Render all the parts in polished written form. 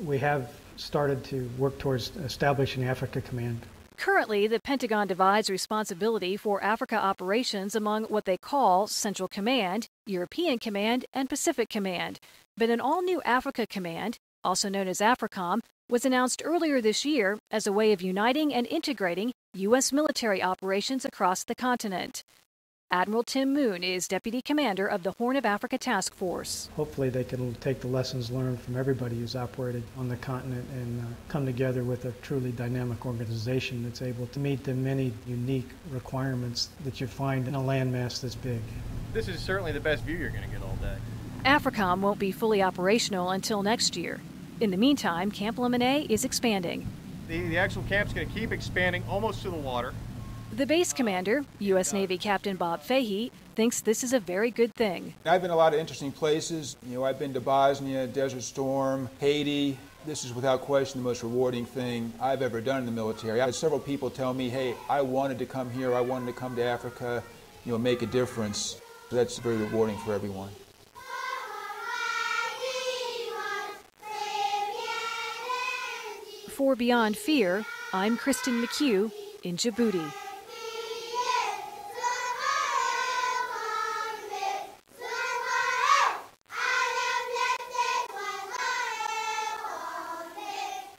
We have started to work towards establishing Africa Command. Currently, the Pentagon divides responsibility for Africa operations among what they call Central Command, European Command, and Pacific Command. But an all-new Africa Command, also known as AFRICOM, was announced earlier this year as a way of uniting and integrating U.S. military operations across the continent. Admiral Tim Moon is Deputy Commander of the Horn of Africa Task Force. Hopefully they can take the lessons learned from everybody who's operated on the continent and come together with a truly dynamic organization that's able to meet the many unique requirements that you find in a landmass this big. This is certainly the best view you're going to get all day. AFRICOM won't be fully operational until next year. In the meantime, Camp Lemonier is expanding. The actual camp's going to keep expanding almost to the water. The base commander, U.S. Navy Captain Bob Fahey, thinks this is a very good thing. I've been a lot of interesting places. I've been to Bosnia, Desert Storm, Haiti. This is without question the most rewarding thing I've ever done in the military. I had several people tell me, hey, I wanted to come here, I wanted to come to Africa, make a difference. That's very rewarding for everyone. For Beyond Fear, I'm Kristin McHugh in Djibouti.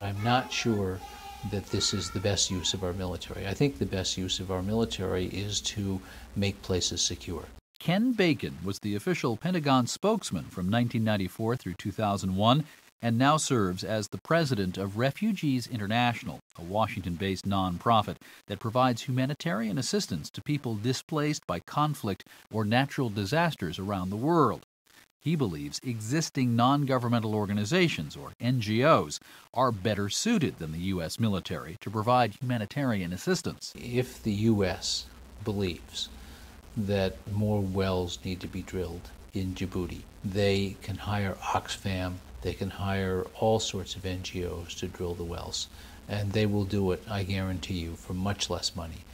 I'm not sure that this is the best use of our military. I think the best use of our military is to make places secure. Ken Bacon was the official Pentagon spokesman from 1994 through 2001 and now serves as the president of Refugees International, a Washington-based nonprofit that provides humanitarian assistance to people displaced by conflict or natural disasters around the world. He believes existing non-governmental organizations, or NGOs, are better suited than the U.S. military to provide humanitarian assistance. If the U.S. believes that more wells need to be drilled in Djibouti, they can hire Oxfam, they can hire all sorts of NGOs to drill the wells, and they will do it, I guarantee you, for much less money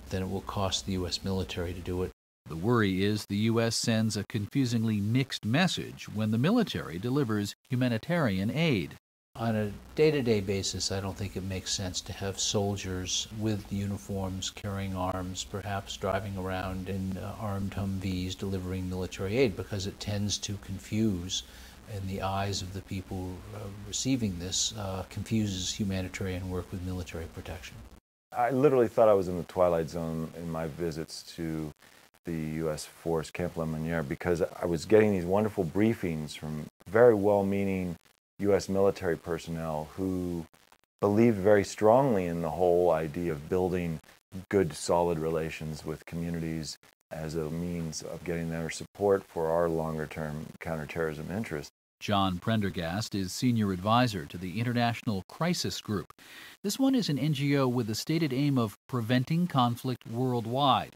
than it will cost the U.S. military to do it. The worry is the U.S. sends a confusingly mixed message when the military delivers humanitarian aid. On a day-to-day basis, I don't think it makes sense to have soldiers with uniforms, carrying arms, perhaps driving around in armed Humvees delivering military aid, because it tends to confuse, in the eyes of the people receiving this, confuses humanitarian work with military protection. I literally thought I was in the twilight zone in my visits to the U.S. force, Camp Lemonier, because I was getting these wonderful briefings from very well-meaning U.S. military personnel who believed very strongly in the whole idea of building good, solid relations with communities as a means of getting their support for our longer-term counterterrorism interests. John Prendergast is senior advisor to the International Crisis Group. This one is an NGO with the stated aim of preventing conflict worldwide.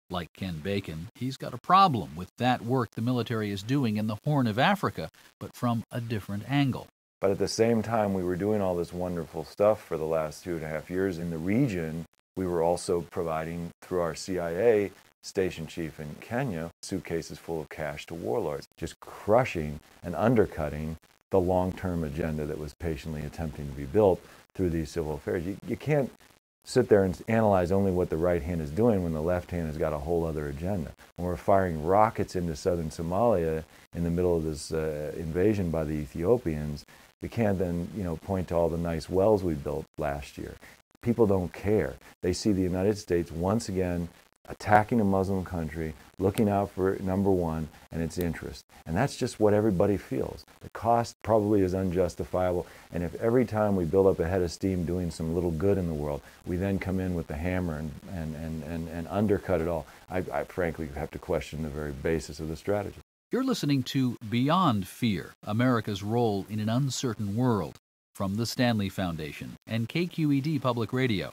Like Ken Bacon, he's got a problem with that work the military is doing in the Horn of Africa, but from a different angle. But at the same time, we were doing all this wonderful stuff for the last 2.5 years in the region. We were also providing, through our CIA station chief in Kenya, suitcases full of cash to warlords, just crushing and undercutting the long-term agenda that was patiently attempting to be built through these civil affairs. You can't sit there and analyze only what the right hand is doing when the left hand has got a whole other agenda. When we're firing rockets into southern Somalia in the middle of this invasion by the Ethiopians, we can't then, point to all the nice wells we built last year. People don't care. They see the United States once again attacking a Muslim country, looking out for number one and its interest. And that's just what everybody feels. The cost probably is unjustifiable. And if every time we build up a head of steam doing some little good in the world, we then come in with the hammer and undercut it all, I frankly have to question the very basis of the strategy. You're listening to Beyond Fear, America's Role in an Uncertain World, from the Stanley Foundation and KQED Public Radio.